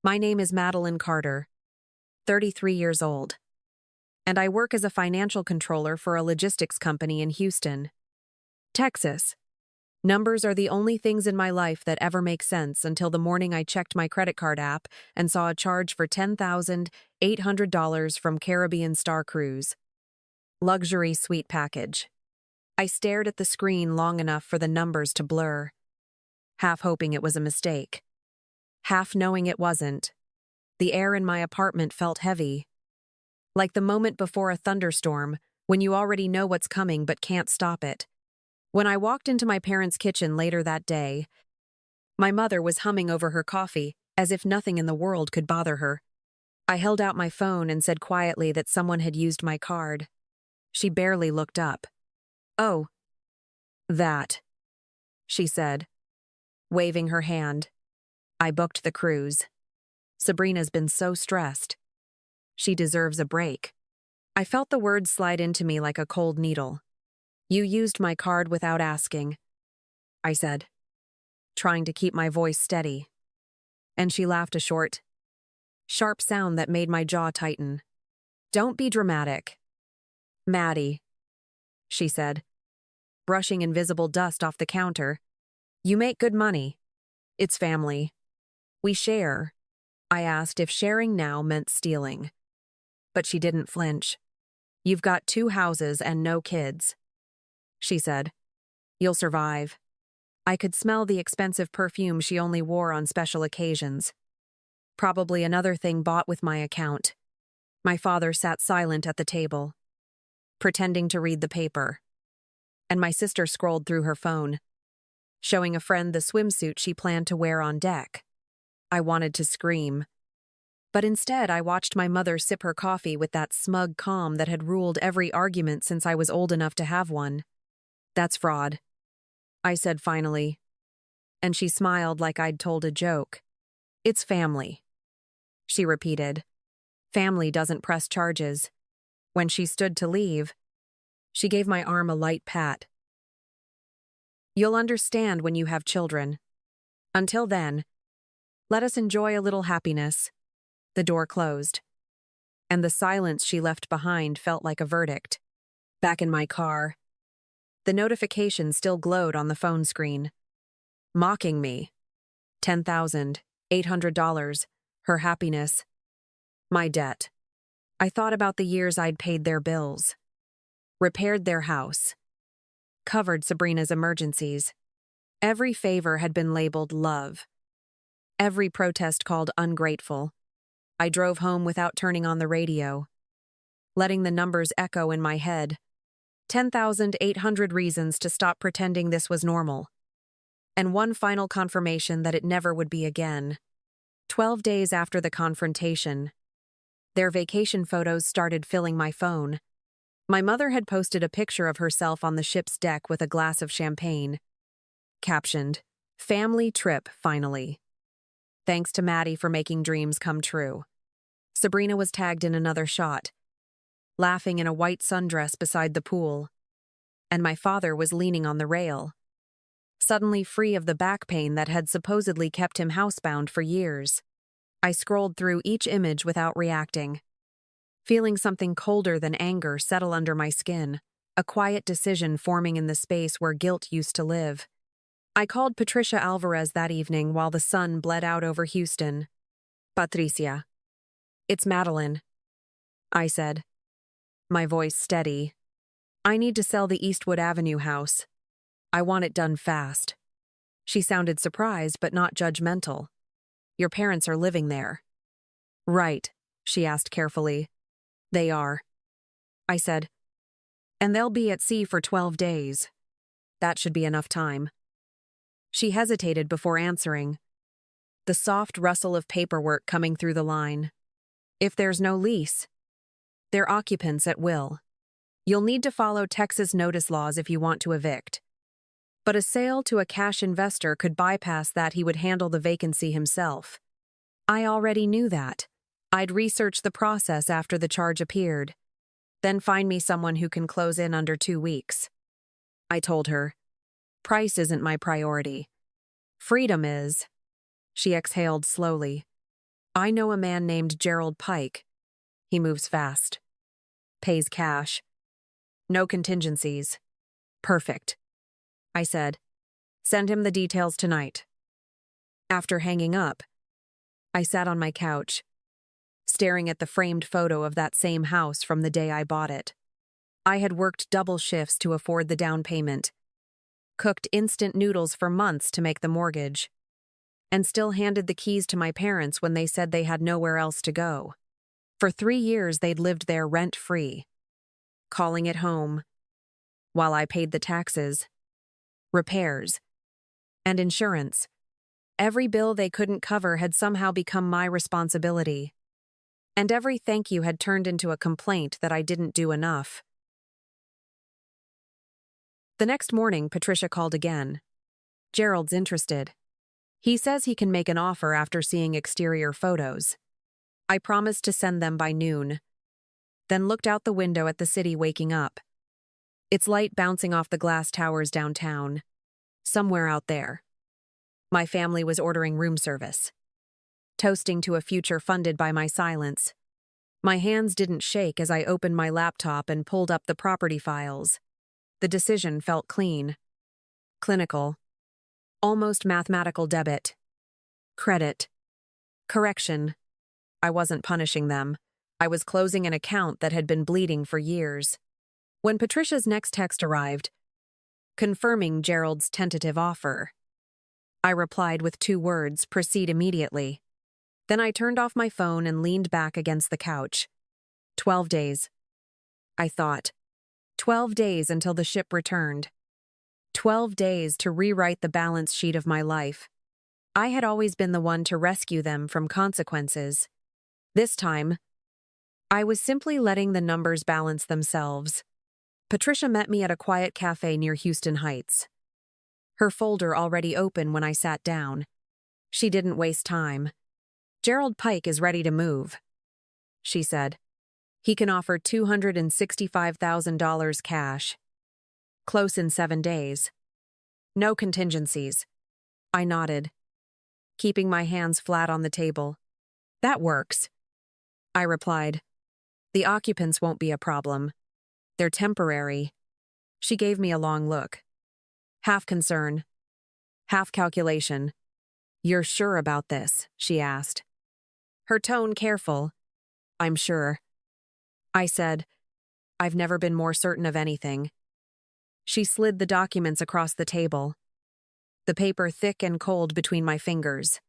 My name is Madeline Carter, 33 years old, and I work as a financial controller for a logistics company in Houston, Texas. Numbers are the only things in my life that ever make sense until the morning I checked my credit card app and saw a charge for $10,800 from Caribbean Star Cruise. Luxury suite package. I stared at the screen long enough for the numbers to blur, half hoping it was a mistake, half knowing it wasn't. The air in my apartment felt heavy, like the moment before a thunderstorm, when you already know what's coming but can't stop it. When I walked into my parents' kitchen later that day, my mother was humming over her coffee, as if nothing in the world could bother her. I held out my phone and said quietly that someone had used my card. She barely looked up. "Oh, that," she said, waving her hand. "I booked the cruise. Sabrina's been so stressed. She deserves a break." I felt the words slide into me like a cold needle. "You used my card without asking," I said, trying to keep my voice steady. And she laughed a short, sharp sound that made my jaw tighten. "Don't be dramatic, Maddie," she said, brushing invisible dust off the counter. "You make good money. It's family. We share." I asked if sharing now meant stealing. But she didn't flinch. "You've got 2 houses and no kids," she said. "You'll survive." I could smell the expensive perfume she only wore on special occasions. Probably another thing bought with my account. My father sat silent at the table, pretending to read the paper. And my sister scrolled through her phone, showing a friend the swimsuit she planned to wear on deck. I wanted to scream. But instead, I watched my mother sip her coffee with that smug calm that had ruled every argument since I was old enough to have one. "That's fraud," I said finally. And she smiled like I'd told a joke. "It's family," she repeated. "Family doesn't press charges." When she stood to leave, she gave my arm a light pat. "You'll understand when you have children. Until then, let us enjoy a little happiness." The door closed, and the silence she left behind felt like a verdict. Back in my car, the notification still glowed on the phone screen. Mocking me. $10,800, her happiness, my debt. I thought about the years I'd paid their bills, repaired their house, covered Sabrina's emergencies. Every favor had been labeled love. Every protest called ungrateful. I drove home without turning on the radio, letting the numbers echo in my head. 10,800 reasons to stop pretending this was normal. And one final confirmation that it never would be again. 12 days after the confrontation, their vacation photos started filling my phone. My mother had posted a picture of herself on the ship's deck with a glass of champagne. Captioned, "Family trip, finally. Thanks to Maddie for making dreams come true." Sabrina was tagged in another shot, laughing in a white sundress beside the pool. And my father was leaning on the rail, suddenly free of the back pain that had supposedly kept him housebound for years. I scrolled through each image without reacting, feeling something colder than anger settle under my skin, a quiet decision forming in the space where guilt used to live. I called Patricia Alvarez that evening while the sun bled out over Houston. "Patricia." "It's Madeline," I said, my voice steady. "I need to sell the Eastwood Avenue house. I want it done fast." She sounded surprised but not judgmental. "Your parents are living there." "Right," she asked carefully. "They are," I said. "And they'll be at sea for 12 days. That should be enough time." She hesitated before answering, the soft rustle of paperwork coming through the line. "If there's no lease, they're occupants at will. You'll need to follow Texas notice laws if you want to evict. But a sale to a cash investor could bypass that. He would handle the vacancy himself." I already knew that. I'd researched the process after the charge appeared. "Then find me someone who can close in under 2 weeks." I told her. "Price isn't my priority. Freedom is." She exhaled slowly. I know a man named Gerald Pike. He moves fast. Pays cash. No contingencies. Perfect, I said. Send him the details tonight. After hanging up, I sat on my couch, staring at the framed photo of that same house from the day I bought it. I had worked double shifts to afford the down payment, cooked instant noodles for months to make the mortgage, and still handed the keys to my parents when they said they had nowhere else to go. For 3 years, they'd lived there rent-free, calling it home, while I paid the taxes, repairs, and insurance. Every bill they couldn't cover had somehow become my responsibility, and every thank you had turned into a complaint that I didn't do enough. The next morning, Patricia called again. Gerald's interested. He says he can make an offer after seeing exterior photos. I promised to send them by noon, then looked out the window at the city waking up, its light bouncing off the glass towers downtown. Somewhere out there, my family was ordering room service, toasting to a future funded by my silence. My hands didn't shake as I opened my laptop and pulled up the property files. The decision felt clean, clinical, almost mathematical debit, credit, correction. I wasn't punishing them. I was closing an account that had been bleeding for years. When Patricia's next text arrived, confirming Gerald's tentative offer, I replied with 2 words, proceed immediately. Then I turned off my phone and leaned back against the couch. 12 days. I thought. 12 days until the ship returned. 12 days to rewrite the balance sheet of my life. I had always been the one to rescue them from consequences. This time, I was simply letting the numbers balance themselves. Patricia met me at a quiet cafe near Houston Heights, her folder already open when I sat down. She didn't waste time. Gerald Pike is ready to move, she said. He can offer $265,000 cash. Close in 7 days. No contingencies. I nodded, keeping my hands flat on the table. That works, I replied. The occupants won't be a problem. They're temporary. She gave me a long look. Half concern, half calculation. You're sure about this? She asked. Her tone careful. I'm sure. I said, I've never been more certain of anything. She slid the documents across the table, the paper thick and cold between my fingers.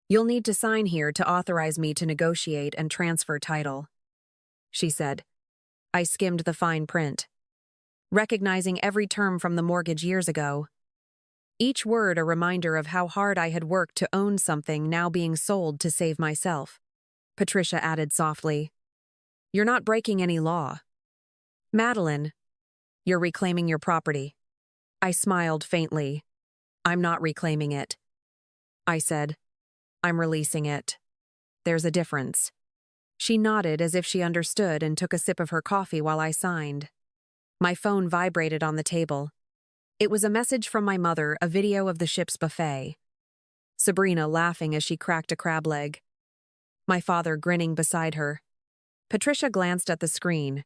You'll need to sign here to authorize me to negotiate and transfer title, she said. I skimmed the fine print, recognizing every term from the mortgage years ago. Each word a reminder of how hard I had worked to own something now being sold to save myself. Patricia added softly, You're not breaking any law. Madeline, you're reclaiming your property. I smiled faintly. I'm not reclaiming it, I said. I'm releasing it. There's a difference. She nodded as if she understood and took a sip of her coffee while I signed. My phone vibrated on the table. It was a message from my mother, a video of the ship's buffet. Sabrina laughing as she cracked a crab leg. My father grinning beside her. Patricia glanced at the screen,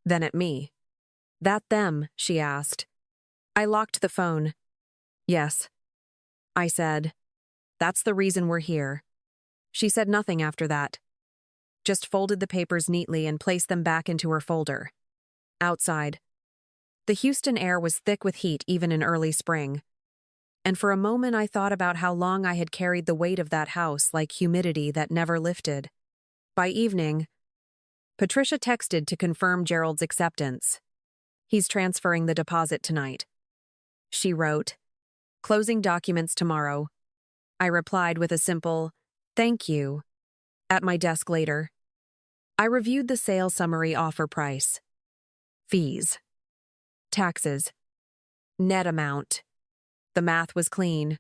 then at me. That them? She asked. I locked the phone. Yes, I said. That's the reason we're here. She said nothing after that. Just folded the papers neatly and placed them back into her folder. Outside, the Houston air was thick with heat even in early spring. And for a moment I thought about how long I had carried the weight of that house like humidity that never lifted. By evening, Patricia texted to confirm Gerald's acceptance. He's transferring the deposit tonight. She wrote, closing documents tomorrow. I replied with a simple, thank you, at my desk later. I reviewed the sale summary offer price, fees, taxes, net amount. The math was clean.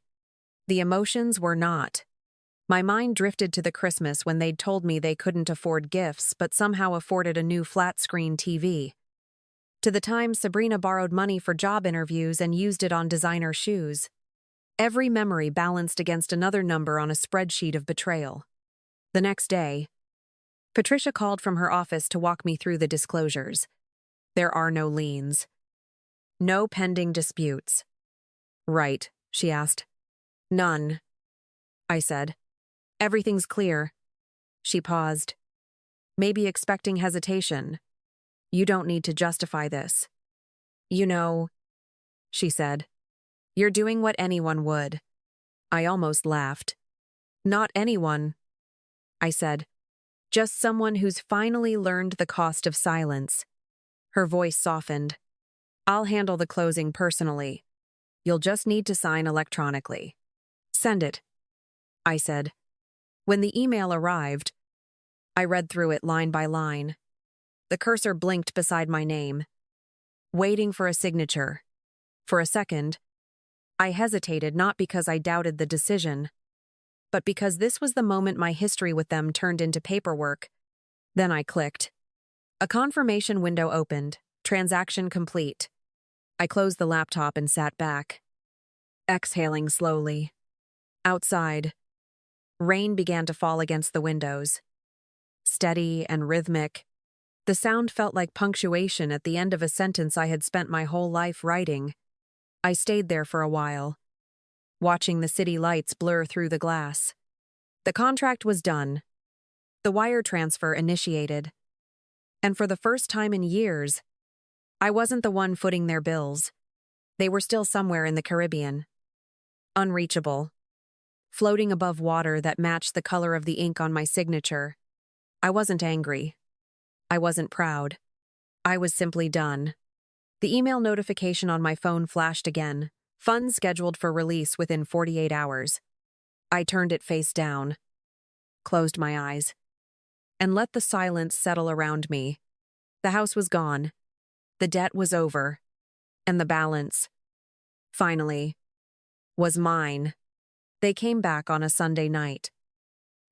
The emotions were not. My mind drifted to the Christmas when they'd told me they couldn't afford gifts but somehow afforded a new flat-screen TV. To the time Sabrina borrowed money for job interviews and used it on designer shoes. Every memory balanced against another number on a spreadsheet of betrayal. The next day, Patricia called from her office to walk me through the disclosures. There are no liens. No pending disputes. Right, she asked. None, I said. Everything's clear. She paused, maybe expecting hesitation. You don't need to justify this. You know, she said. You're doing what anyone would. I almost laughed. Not anyone, I said. Just someone who's finally learned the cost of silence. Her voice softened. I'll handle the closing personally. You'll just need to sign electronically. Send it, I said. When the email arrived, I read through it line by line. The cursor blinked beside my name, waiting for a signature. For a second, I hesitated not because I doubted the decision, but because this was the moment my history with them turned into paperwork. Then I clicked. A confirmation window opened. Transaction complete. I closed the laptop and sat back, exhaling slowly. Outside, rain began to fall against the windows. Steady and rhythmic, the sound felt like punctuation at the end of a sentence I had spent my whole life writing. I stayed there for a while, watching the city lights blur through the glass. The contract was done. The wire transfer initiated. And for the first time in years, I wasn't the one footing their bills. They were still somewhere in the Caribbean. Unreachable. Floating above water that matched the color of the ink on my signature. I wasn't angry. I wasn't proud. I was simply done. The email notification on my phone flashed again. Funds scheduled for release within 48 hours. I turned it face down, closed my eyes, and let the silence settle around me. The house was gone. The debt was over. And the balance, finally, was mine. They came back on a Sunday night,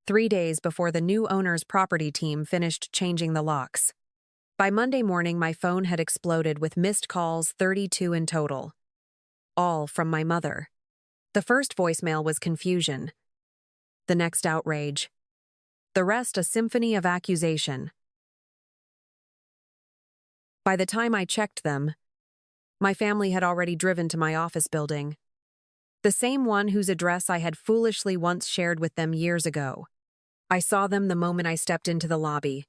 3 days before the new owner's property team finished changing the locks. By Monday morning, my phone had exploded with missed calls, 32 in total. All from my mother. The first voicemail was confusion. The next outrage. The rest a symphony of accusation. By the time I checked them, my family had already driven to my office building. The same one whose address I had foolishly once shared with them years ago. I saw them the moment I stepped into the lobby.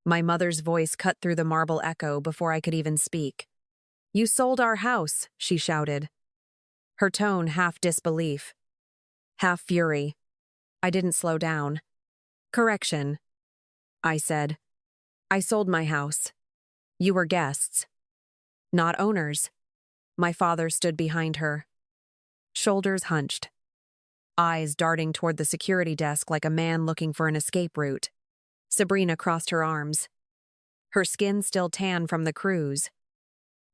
My mother's voice cut through the marble echo before I could even speak. You sold our house, she shouted. Her tone half disbelief, half fury. I didn't slow down. Correction, I said. I sold my house. You were guests, not owners. My father stood behind her, shoulders hunched, eyes darting toward the security desk like a man looking for an escape route. Sabrina crossed her arms, her skin still tan from the cruise,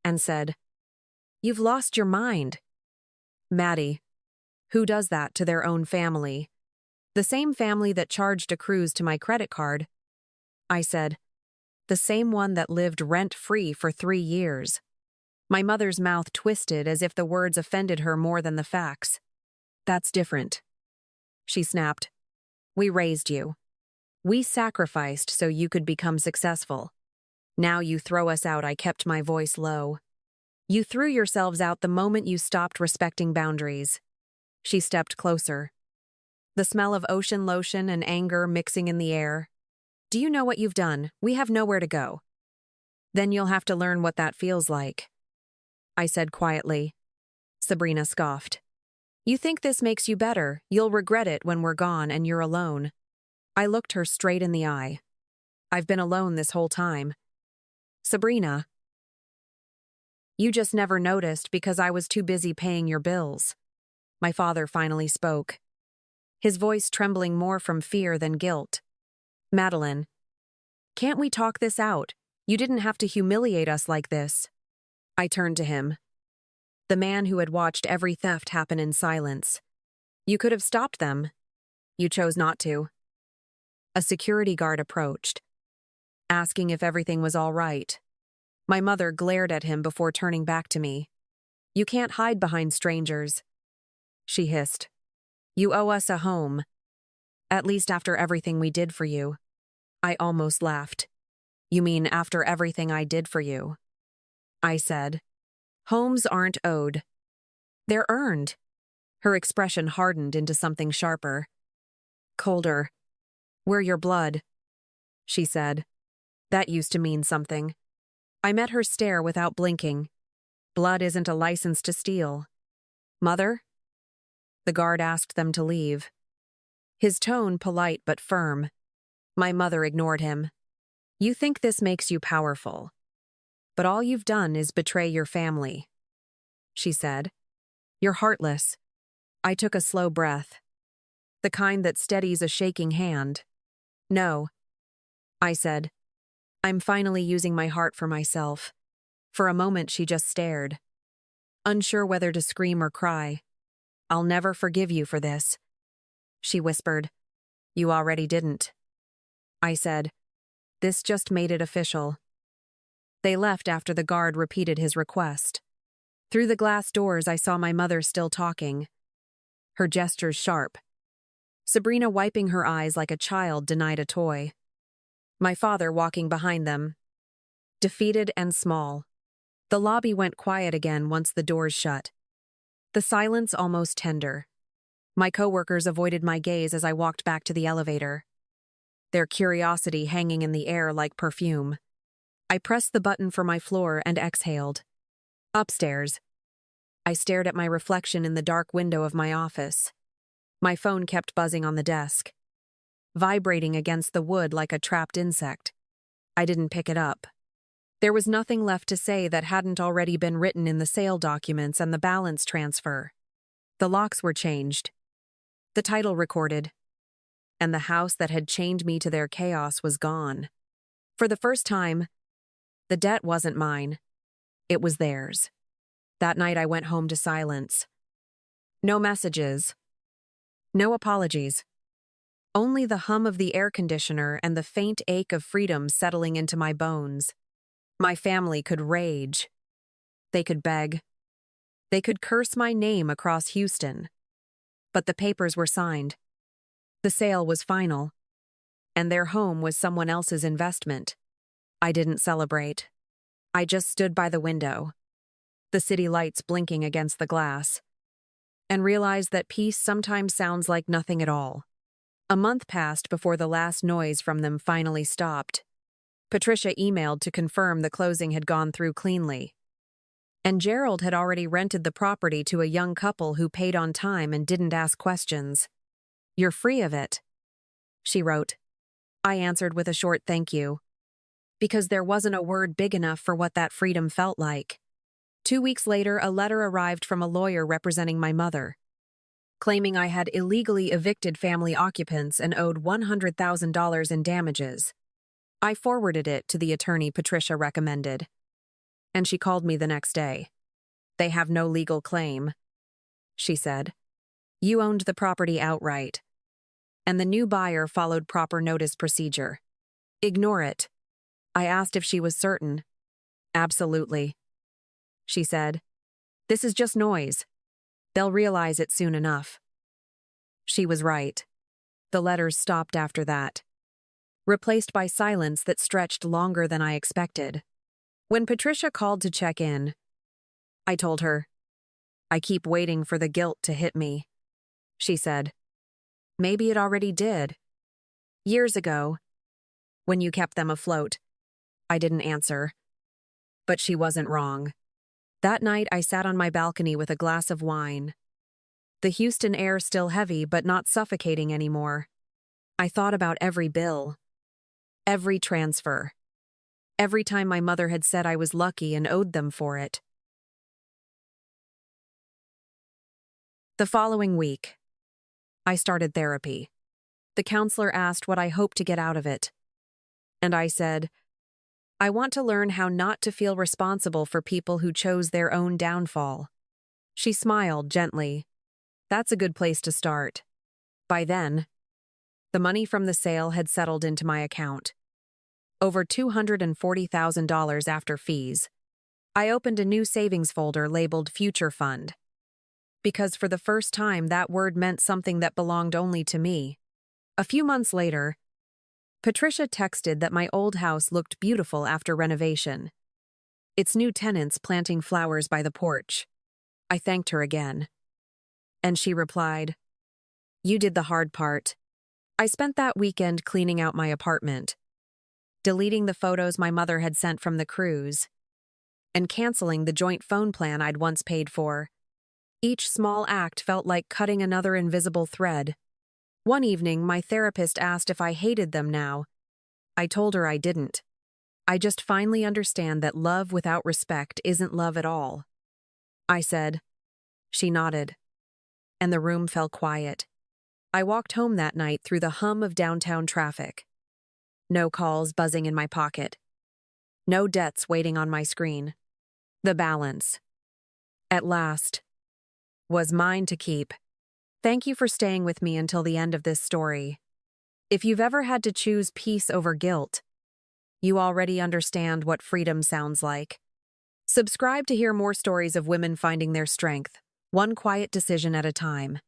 and said, You've lost your mind. Maddie, who does that to their own family? The same family that charged a cruise to my credit card. I said, the same one that lived rent-free for 3 years. My mother's mouth twisted as if the words offended her more than the facts. That's different, she snapped. We raised you. We sacrificed so you could become successful. Now you throw us out. I kept my voice low. You threw yourselves out the moment you stopped respecting boundaries. She stepped closer. The smell of ocean lotion and anger mixing in the air. Do you know what you've done? We have nowhere to go. Then you'll have to learn what that feels like, I said quietly. Sabrina scoffed. You think this makes you better? You'll regret it when we're gone and you're alone. I looked her straight in the eye. I've been alone this whole time. Sabrina, you just never noticed because I was too busy paying your bills. My father finally spoke, his voice trembling more from fear than guilt. Madeline, can't we talk this out? You didn't have to humiliate us like this. I turned to him, the man who had watched every theft happen in silence. You could have stopped them. You chose not to. A security guard approached, asking if everything was all right. My mother glared at him before turning back to me. You can't hide behind strangers, she hissed. You owe us a home. At least after everything we did for you. I almost laughed. You mean after everything I did for you? I said. Homes aren't owed. They're earned. Her expression hardened into something sharper. Colder. We're your blood, she said. That used to mean something. I met her stare without blinking. Blood isn't a license to steal. Mother? The guard asked them to leave. His tone polite but firm. My mother ignored him. You think this makes you powerful. But all you've done is betray your family, she said. You're heartless. I took a slow breath. The kind that steadies a shaking hand. No, I said. I'm finally using my heart for myself. For a moment she just stared, unsure whether to scream or cry. I'll never forgive you for this, she whispered. You already didn't. I said. This just made it official. They left after the guard repeated his request. Through the glass doors I saw my mother still talking, her gestures sharp. Sabrina wiping her eyes like a child denied a toy. My father walking behind them, defeated and small. The lobby went quiet again once the doors shut. The silence almost tender. My coworkers avoided my gaze as I walked back to the elevator, their curiosity hanging in the air like perfume. I pressed the button for my floor and exhaled. Upstairs. I stared at my reflection in the dark window of my office. My phone kept buzzing on the desk, vibrating against the wood like a trapped insect. I didn't pick it up. There was nothing left to say that hadn't already been written in the sale documents and the balance transfer. The locks were changed, the title recorded, and the house that had chained me to their chaos was gone. For the first time, the debt wasn't mine. It was theirs. That night I went home to silence. No messages. No apologies. Only the hum of the air conditioner and the faint ache of freedom settling into my bones. My family could rage. They could beg. They could curse my name across Houston. But the papers were signed. The sale was final. And their home was someone else's investment. I didn't celebrate. I just stood by the window, the city lights blinking against the glass, and realized that peace sometimes sounds like nothing at all. A month passed before the last noise from them finally stopped. Patricia emailed to confirm the closing had gone through cleanly. And Gerald had already rented the property to a young couple who paid on time and didn't ask questions. You're free of it, she wrote. I answered with a short thank you, because there wasn't a word big enough for what that freedom felt like. 2 weeks later, a letter arrived from a lawyer representing my mother, claiming I had illegally evicted family occupants and owed $100,000 in damages. I forwarded it to the attorney Patricia recommended, and she called me the next day. They have no legal claim, she said. You owned the property outright, and the new buyer followed proper notice procedure. Ignore it. I asked if she was certain. Absolutely, she said. This is just noise. They'll realize it soon enough. She was right. The letters stopped after that, replaced by silence that stretched longer than I expected. When Patricia called to check in, I told her, I keep waiting for the guilt to hit me, she said. Maybe it already did. Years ago, when you kept them afloat. I didn't answer. But she wasn't wrong. That night I sat on my balcony with a glass of wine. The Houston air still heavy but not suffocating anymore. I thought about every bill, every transfer, every time my mother had said I was lucky and owed them for it. The following week, I started therapy. The counselor asked what I hoped to get out of it. And I said, I want to learn how not to feel responsible for people who chose their own downfall. She smiled gently. That's a good place to start. By then, the money from the sale had settled into my account. Over $240,000 after fees. I opened a new savings folder labeled Future Fund. Because for the first time that word meant something that belonged only to me. A few months later, Patricia texted that my old house looked beautiful after renovation. Its new tenants planting flowers by the porch. I thanked her again. And she replied, "You did the hard part." I spent that weekend cleaning out my apartment, deleting the photos my mother had sent from the cruise, and canceling the joint phone plan I'd once paid for. Each small act felt like cutting another invisible thread. One evening, my therapist asked if I hated them now. I told her I didn't. I just finally understand that love without respect isn't love at all. I said. She nodded. And the room fell quiet. I walked home that night through the hum of downtown traffic. No calls buzzing in my pocket. No debts waiting on my screen. The balance, at last, was mine to keep. Thank you for staying with me until the end of this story. If you've ever had to choose peace over guilt, you already understand what freedom sounds like. Subscribe to hear more stories of women finding their strength, one quiet decision at a time.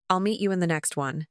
I'll meet you in the next one.